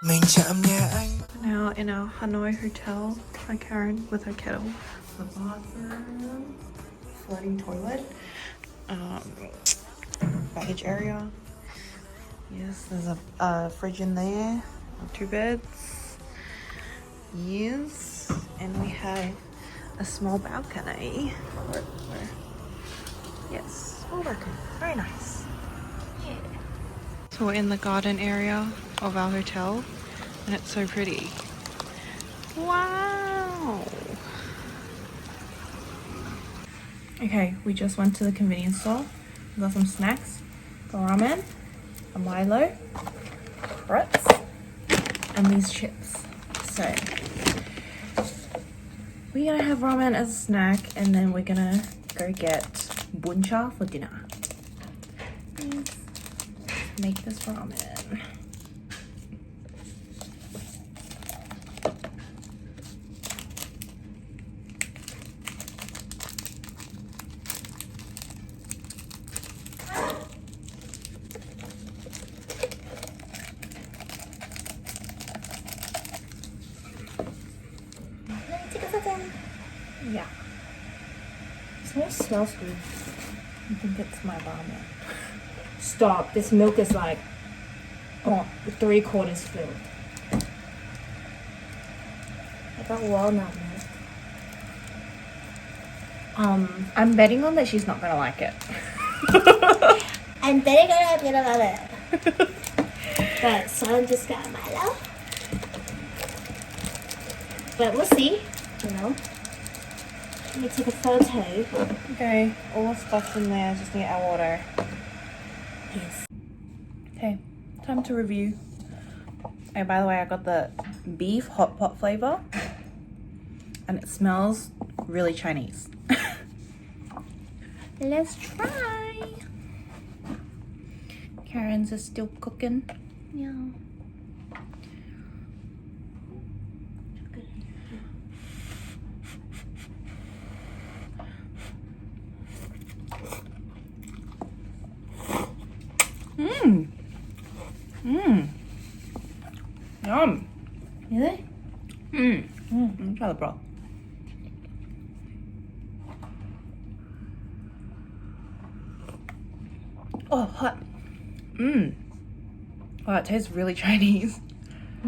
Mình chạm nhẹ anh. Now in our Hanoi hotel, hi Karen with her kettle, the bathroom, floating toilet, baggage area. Yes, there's a fridge in there, 2 beds. Yes, and we have a small balcony. Yes, small balcony, very nice. Yeah. So we're in the garden area of our hotel, and it's so pretty. Wow. Okay, we just went to the convenience store, got some snacks, got ramen, a Milo, Brits, and these chips. So we're gonna have ramen as a snack, and then we're gonna go get buncha for dinner. Let's make this ramen. Yeah. It smells good. I think it's my ramen. Stop. This milk is like 3/4 filled. I got walnut milk. I'm betting on that she's not gonna like it. I'm very gonna love it. But Son just got Milo. But we'll see, you know. Let me take a photo. Okay, all the stuff's in there, just need our water. Yes. Okay, time to review. Oh, by the way, I got the beef hot pot flavor, and it smells really Chinese. Let's try. Karen's is still cooking. Yeah. Yum. Really? Let me try the broth. Oh, hot. Oh, it tastes really Chinese. I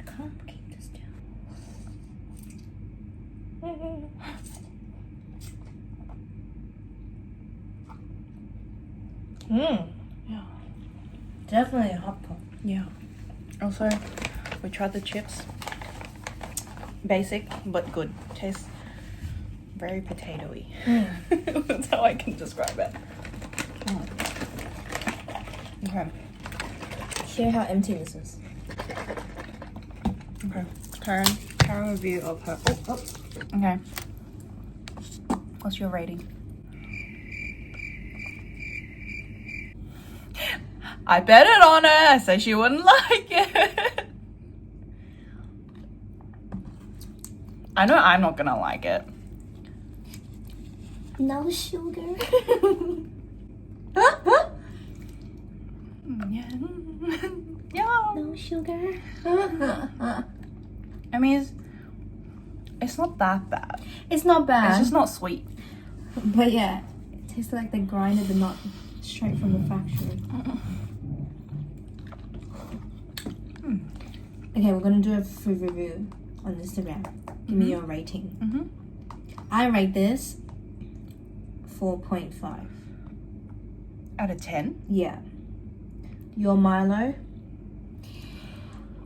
can't keep this down. Yeah. Definitely a hot pot. Yeah. Also, we tried the chips. Basic, but good. Tastes very potatoey. That's how I can describe it. Okay. Share how empty this is. Okay. Karen review of her. Oh. Okay. What's your rating? I bet it on her. I said she wouldn't like it. I know I'm not gonna like it. No sugar. Yeah. No sugar. I mean, it's not that bad. It's not bad. It's just not sweet. But yeah, it tastes like they grinded the nut straight from the factory. Okay, we're gonna do a food review on Instagram. Give me your rating. I rate this 4.5. Out of 10? Yeah. Your Milo?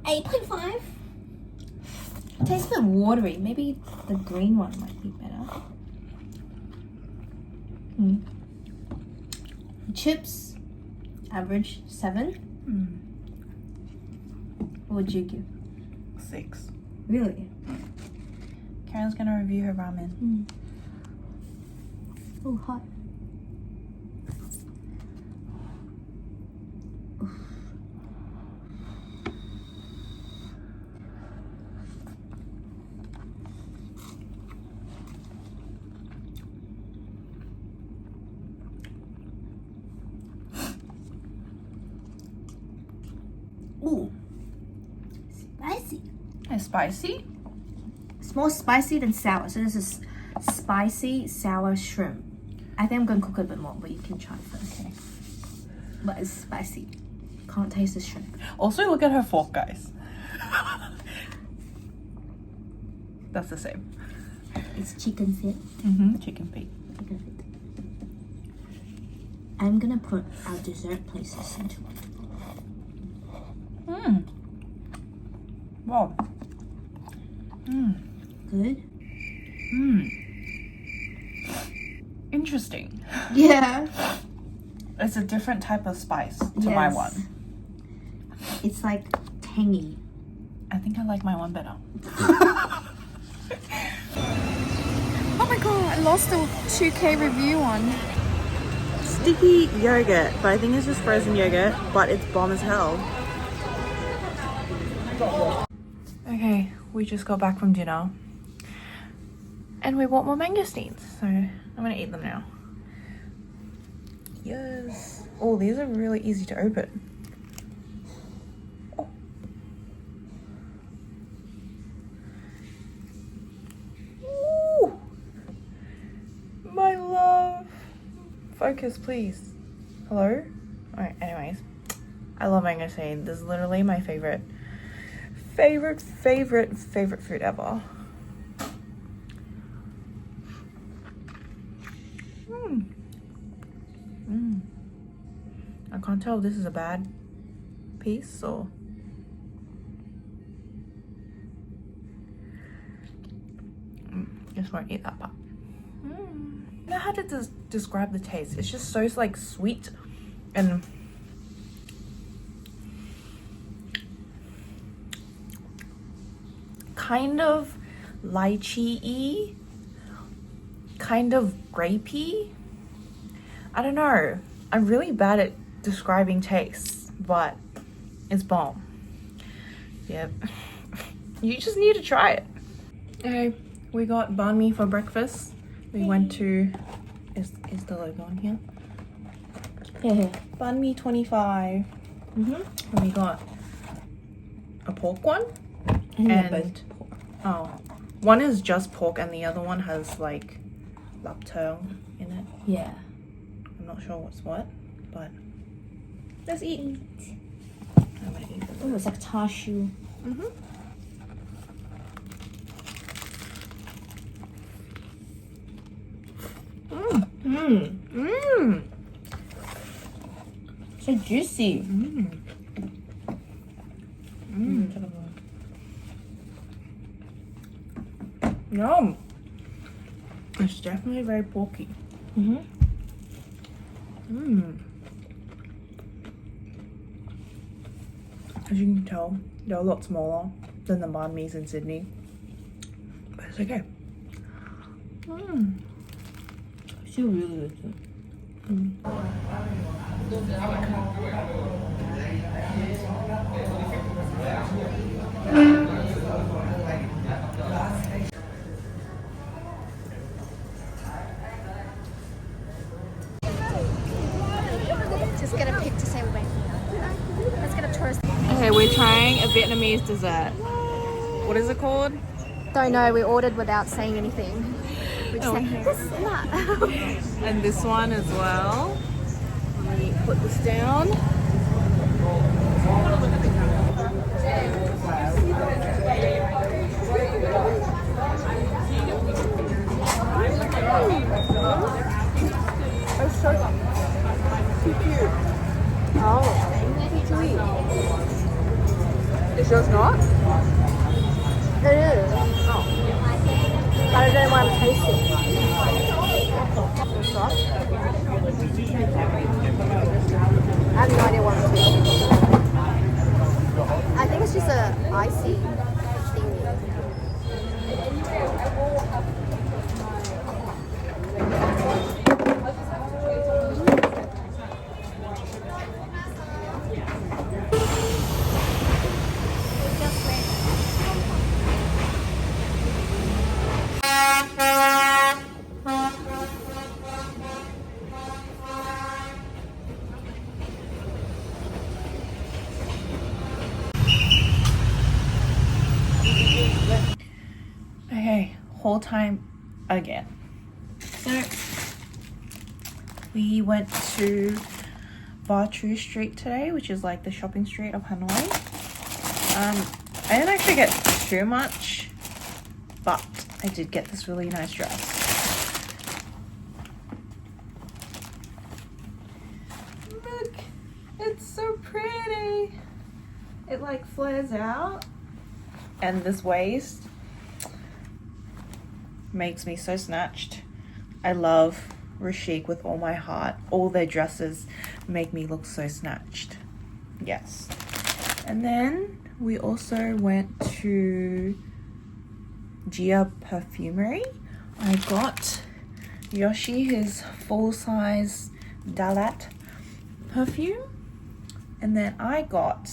8.5. It tastes a bit watery. Maybe the green one might be better. Chips, average 7. What would you give? 6. Really? Karen's gonna review her ramen. Oh, hot. Ooh, spicy. It's spicy. It's more spicy than sour. So this is spicy sour shrimp. I think I'm gonna cook it a bit more, but you can try first. Okay. But it's spicy. Can't taste the shrimp. Also, look at her fork, guys. That's the same. It's chicken feet. Chicken feet. Chicken feet. I'm gonna put our dessert places into it. Wow. Good. Interesting. Yeah. It's a different type of spice to my one. It's like tangy. I think I like my one better. Oh my god, I lost the 2K review one. Sticky yogurt, but I think it's just frozen yogurt, but it's bomb as hell. Okay, we just got back from dinner and we bought more mangosteens, so I'm gonna eat them now. Yes. Oh, these are really easy to open. Oh. Ooh. My love. Focus, please. Hello? Alright, anyways. I love mangosteen. This is literally my favorite food ever. I can't tell if this is a bad piece or... just won't eat that part. I don't know how to describe the taste. It's just so like sweet and kind of lychee-y, kind of grapey. I don't know. I'm really bad at describing tastes, but it's bomb. Yep. You just need to try it. Okay, we got banh mi for breakfast. We went to... Is the logo on here? Yeah. Banh mi 25. And we got a pork one. And oh, one is just pork and the other one has like laptail in it. Yeah. I'm not sure what's what, but let's eat. I'm gonna eat them. Oh, it's like char siu. So juicy. Yum. It's definitely very porky. As you can tell, they're a lot smaller than the banh mi's in Sydney, but it's okay. Still really good. Just get a pic to say we went. Let's get a tourist. Okay, we're trying a Vietnamese dessert. What is it called? Don't know, we ordered without saying anything. We just said, this and that. And this one as well. Let me put this down. It's so cute. Oh, too sweet. It's yours not? It is. Oh. I don't know why I'm tasting. It's soft. I have no idea what I'm tasting. I think it's just a icy thingy. haul time again. So we went to Batu Street today, which is like the shopping street of Hanoi. I didn't actually get too much, but I did get this really nice dress. Look, it's so pretty. It like flares out, and this waist makes me so snatched. I love Rashik with all my heart. All their dresses make me look so snatched. Yes. And then we also went to Gia Perfumery. I got Yoshi his full-size Dalat perfume, and then I got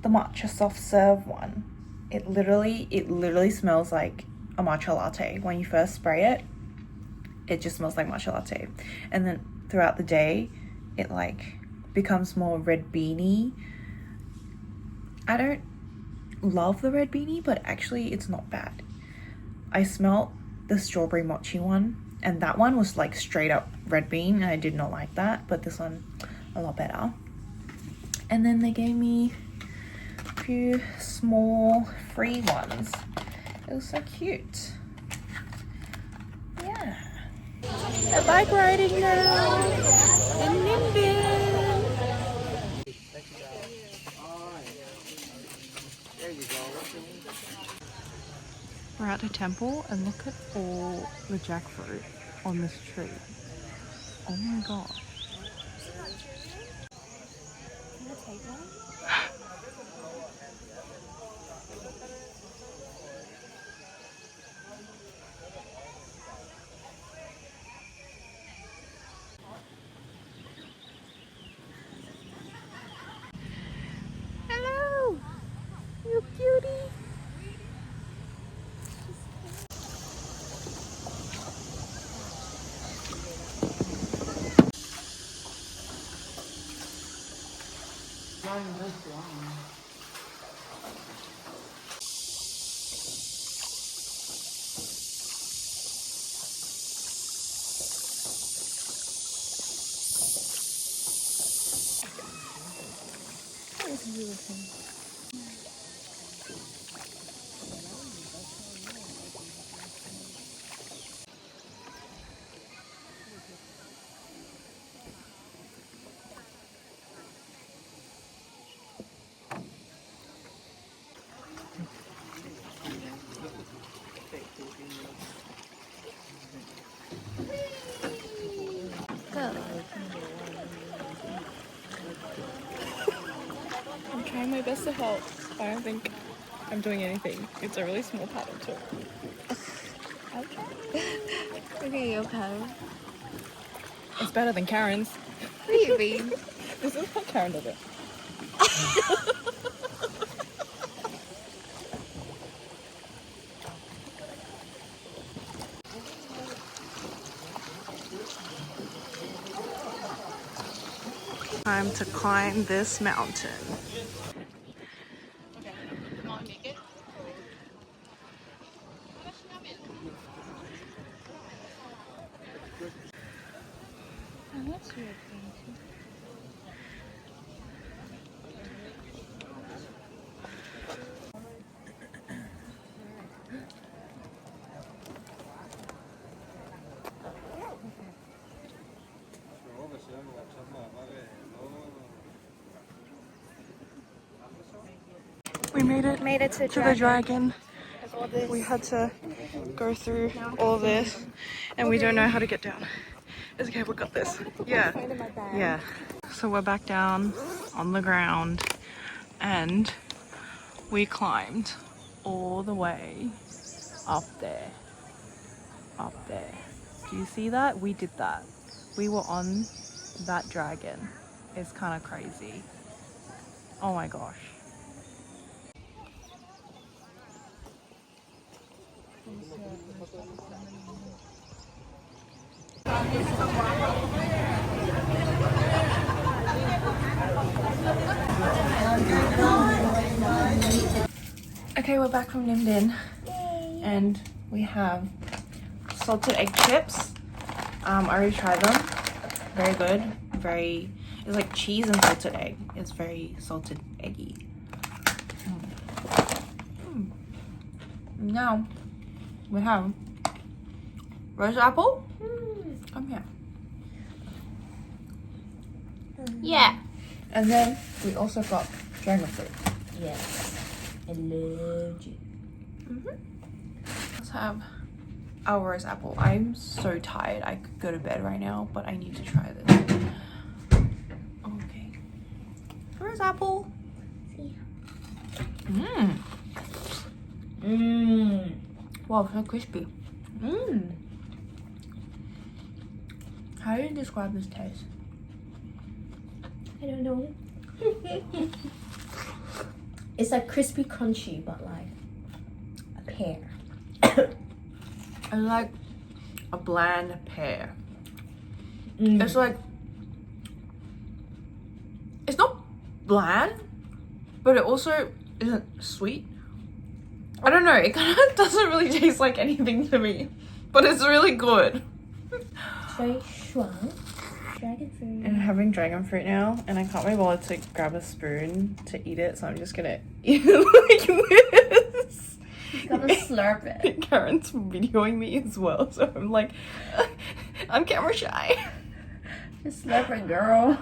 the matcha soft serve one. It literally smells like a matcha latte. When you first spray it, it just smells like matcha latte, and then throughout the day it like becomes more red beanie. I don't love the red beanie, but actually it's not bad. I smelled the strawberry mochi one, and that one was like straight up red bean, and I did not like that, but this one a lot better. And then they gave me a few small free ones. It was so cute. Yeah. A bike riding now in Ninh Binh. We're at the temple, and look at all the jackfruit on this tree. Oh my gosh. Can I take one? Hello, you cutie. I'm trying my best to help. I don't think I'm doing anything. It's a really small paddle too. Look at your paddle. It's better than Karen's. What do you mean? This is how Karen does it. Time to climb this mountain. Oh, that's weird. We made it to the dragon. We had to go through all this, and we don't know how to get down. It's okay, we got this. Yeah. Yeah. So we're back down on the ground, and we climbed all the way up there. Up there. Do you see that? We did that. We were on that dragon. It's kind of crazy. Oh my gosh. Okay, we're back from Ninh Binh, and we have salted egg chips. I already tried them. Very good. It's like cheese and salted egg. It's very salted eggy. Now we have roast apple. Come here. Yeah. And then we also got dragon fruit. Yes. I love it. Let's have our roast apple. I'm so tired. I could go to bed right now, but I need to try this. Okay. Roast apple. Wow, so crispy. How do you describe this taste? I don't know. It's like crispy crunchy, but like a pear. It's like a bland pear. It's like, it's not bland, but it also isn't sweet. I don't know, it kind of doesn't really taste like anything to me, but it's really good. Very strong. Dragon fruit. I'm having dragon fruit now, and I can't be bothered to grab a spoon to eat it, so I'm just gonna eat it like this. You gotta slurp it. Karen's videoing me as well, so I'm like, I'm camera shy. Just slurp it, girl.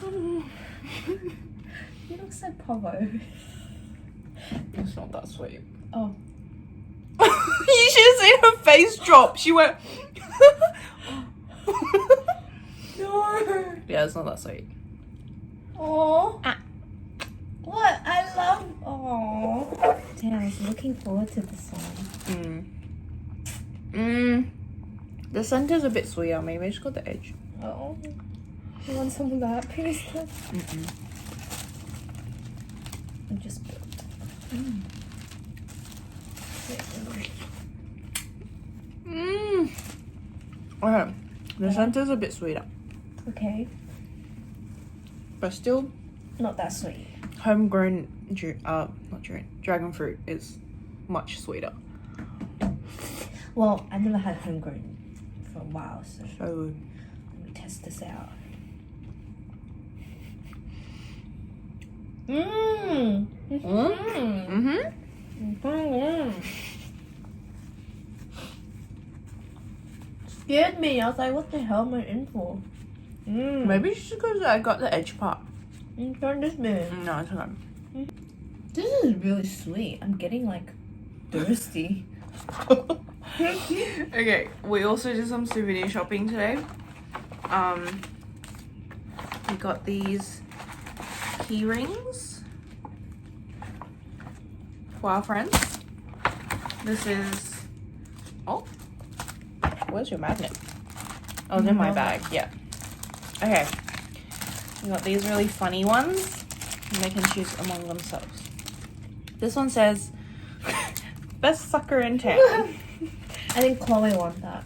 You look so povo. It's not that sweet. Oh. You should have seen her face drop. She went. No. Yeah, it's not that sweet. Oh. What? I love. Oh. Damn, I was looking forward to this one. The center's a bit sweeter. Maybe I just got the edge. Oh. You want some of that, please? I'm just. Okay, the center's a bit sweeter, Okay. but still Not that sweet. homegrown dragon fruit is much sweeter. Well, I never had homegrown for a while, so So let me test this out. Scared me. I was like, what the hell am I in for? maybe it's just because I got the edge part. Try this bit. No, it's okay. This is really sweet. I'm getting like thirsty. Okay, we also did some souvenir shopping today. We got these key rings for our friends. This is, oh, where's your magnet? Oh, it's in my bag, yeah. Okay, we got these really funny ones, and they can choose among themselves. This one says, best sucker in town. I think Chloe wants that.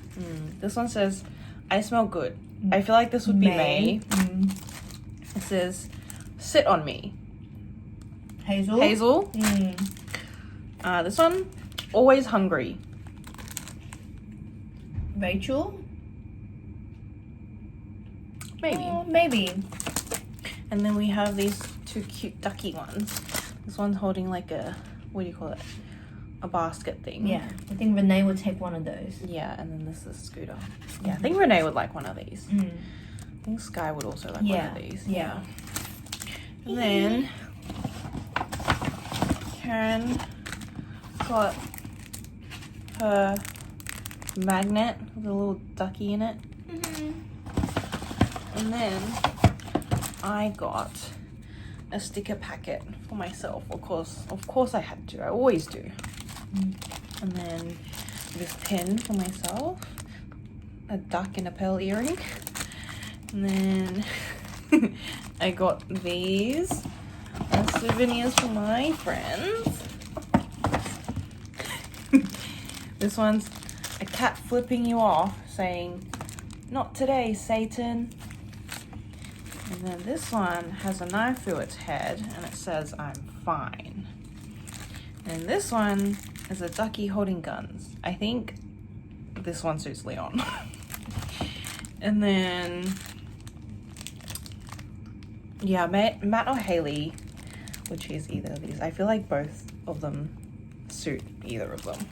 This one says, I smell good. I feel like this would be May. It says, sit on me. Hazel. Hazel. This one, always hungry. Rachel. Maybe. Maybe. And then we have these two cute ducky ones. This one's holding like a, what do you call it? A basket thing. Yeah, I think Renee would take one of those. Yeah, and then this is Scooter. Yeah, I think Renee would like one of these. I think Sky would also like one of these. Yeah. And then Karen got her magnet with a little ducky in it. And then I got a sticker packet for myself. Of course I had to. I always do. And then this pin for myself, a duck and a pearl earring. And then I got these as souvenirs for my friends. This one's a cat flipping you off saying, "Not today, Satan." And then this one has a knife through its head and it says, "I'm fine." And this one is a ducky holding guns. I think this one suits Leon. And then, yeah, Matt or Haley would choose either of these. I feel like both of them suit either of them.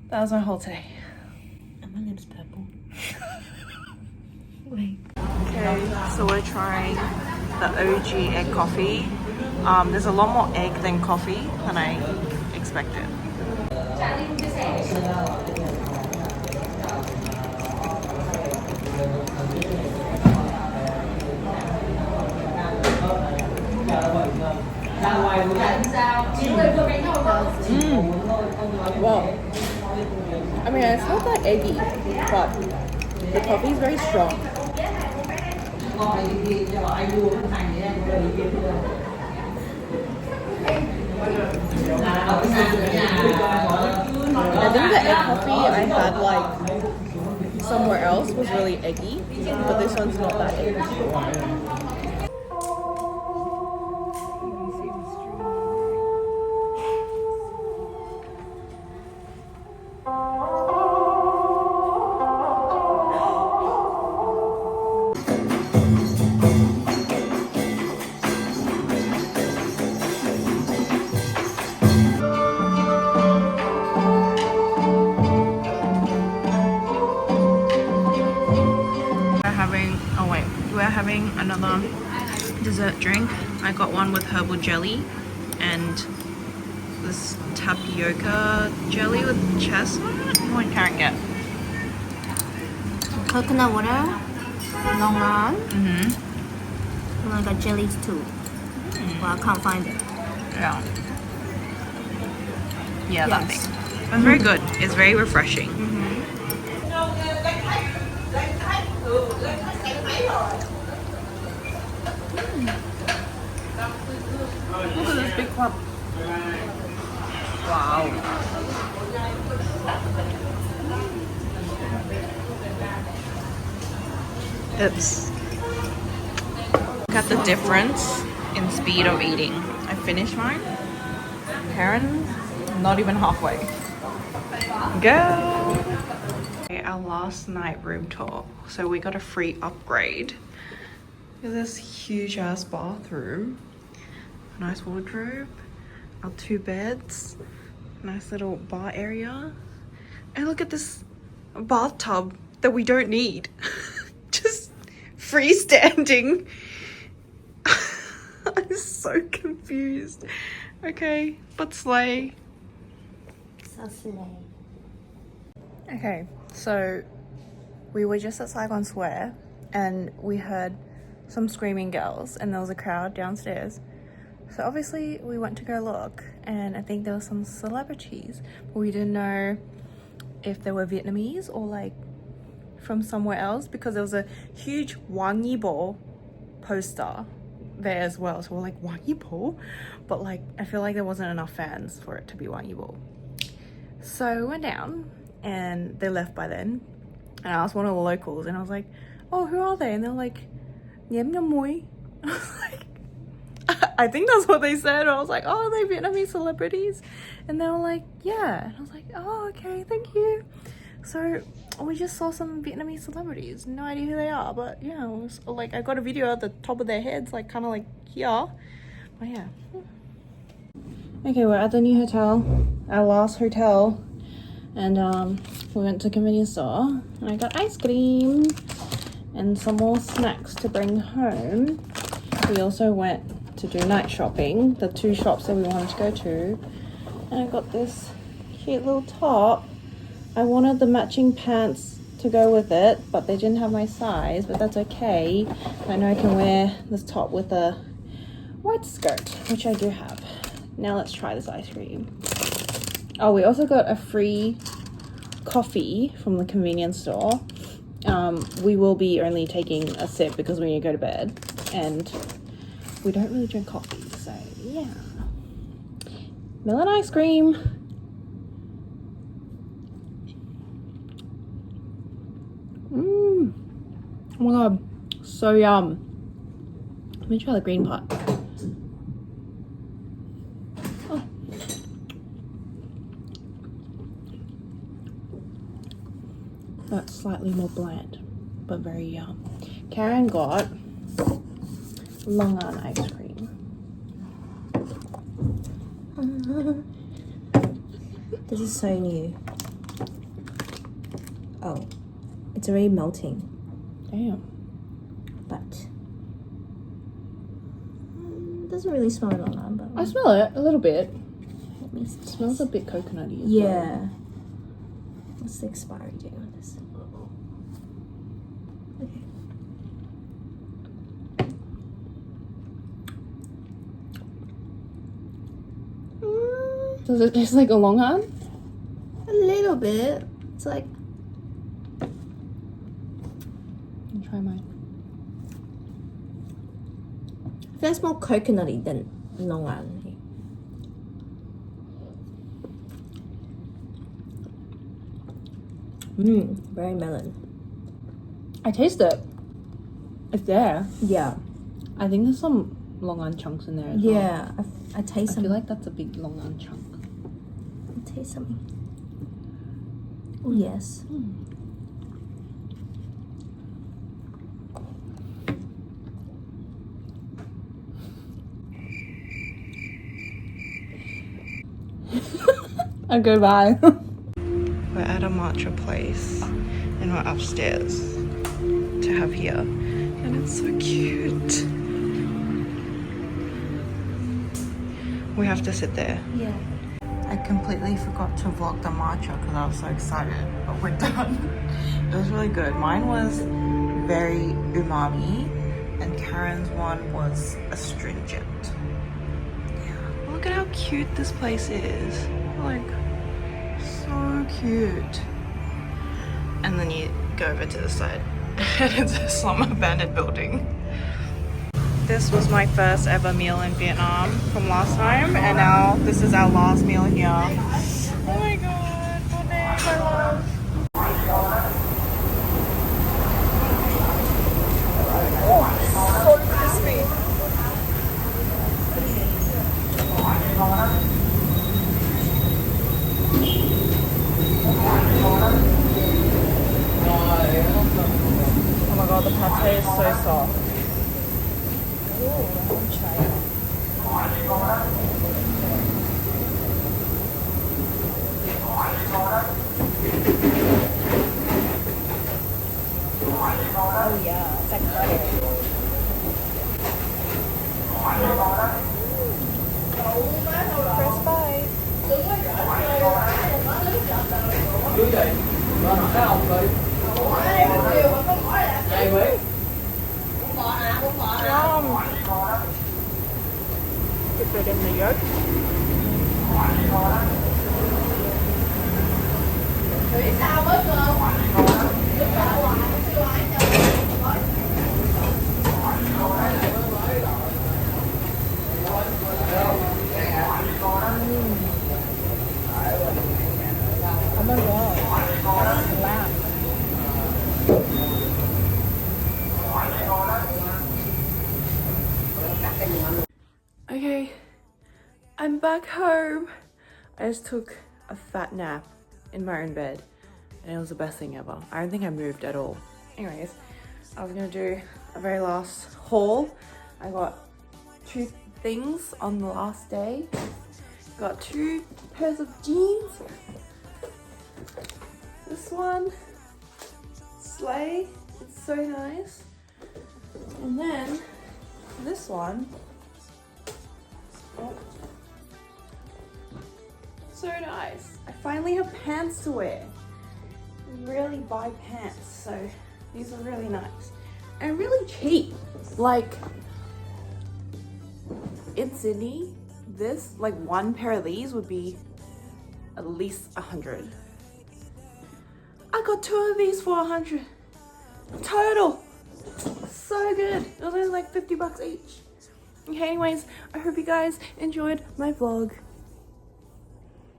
That was my whole day. And my lips purple. Okay, so we're trying the OG egg coffee. There's a lot more egg than coffee than I expected. Wow. I mean, it's not that eggy, but the coffee is very strong. I think the egg coffee I had like somewhere else was really eggy, but this one's not that eggy. We're having another dessert drink. I got one with herbal jelly and this tapioca jelly with chestnut. What did Karen get? Coconut water, long run. And I got jellies too. Well, I can't find it. Yeah. Yeah, that thing. It's very good. It's very refreshing. Look at this big cup. Wow. Oops. Look at the difference in speed of eating. I finished mine. Karen, not even halfway. Go! Okay, our last night room tour. So we got a free upgrade. Look at this huge ass bathroom. Nice wardrobe. Our 2 beds. Nice little bar area. And look at this bathtub that we don't need. Just freestanding. I'm so confused. Okay, but slay. So slay. Okay, so we were just at Saigon Square and we heard some screaming girls and there was a crowd downstairs. So obviously we went to go look and I think there were some celebrities, but we didn't know if they were Vietnamese or like from somewhere else because there was a huge Wang Yibo poster there as well. So we're like, Wang Yibo? But like, I feel like there wasn't enough fans for it to be Wang Yibo. So we went down and they left by then. And I asked one of the locals and I was like, oh, who are they? And they're like, Nhiem Nhâm Mui. I was like, I think that's what they said. I was like, oh, are they Vietnamese celebrities? And they were like, yeah. And I was like, oh, okay, thank you. So we just saw some Vietnamese celebrities. No idea who they are, but yeah, it was like I got a video at the top of their heads, like kind of like here. But yeah. Okay, we're at the new hotel, our last hotel, and we went to a convenience store and I got ice cream and some more snacks to bring home. We also went to do night shopping, the 2 shops that we wanted to go to, and I got this cute little top. I wanted the matching pants to go with it, but they didn't have my size, but that's okay. I know I can wear this top with a white skirt, which I do have. Now let's try this ice cream. Oh, we also got a free coffee from the convenience store. We will be only taking a sip because we need to go to bed and we don't really drink coffee, so yeah. Melon ice cream. Oh my god, so yum. Let me try the green part. Oh. that's slightly more bland, but very yum. Karen got Long Island ice cream. This is so new. Oh, it's already melting, Damn. but doesn't really smell like Long but I smell it a little bit. let me It smells a bit coconutty as well. yeah. What's the expiry date on this? Okay. Does it taste like a Long Island? A little bit. It's like I'll try mine. that's more coconutty than Long Island. Very melon. I taste it. It's there. Yeah, I think there's some Long Island chunks in there as well. yeah. I taste I some. feel like that's a big Long Island chunk. I taste something. Oh yes. I'll go by. We're at a matcha place and we're upstairs to have here. And it's so cute. We have to sit there. Yeah. I completely forgot to vlog the matcha because I was so excited, but we're done. It was really good. Mine was very umami and Karen's one was astringent. Yeah. Look at how cute this place is. Like, so cute. And then you go over to the side and it's some abandoned building. This was my first ever meal in Vietnam from last time, and now this is our last meal here. Oh my god, what name, my love. Oh, so crispy. Oh my god, the pate is so soft. Oh yeah, it's like butter. First bite. Dip it in the yolk. Oh my god, that's lamb. Okay, I'm back home. I just took a fat nap in my own bed and it was the best thing ever. I don't think I moved at all. Anyways, I was gonna do a very last haul. I got 2 things on the last day. Got 2 pairs of jeans. This one, Slay, it's so nice. And then this one, oh, so nice. I finally have pants to wear. I really buy pants, so these are really nice. And really cheap. Like, in Sydney, this, like one pair of these would be at least 100. I got 2 of these for 100 total. So good. It was only like $50 each. Okay, anyways, I hope you guys enjoyed my vlog.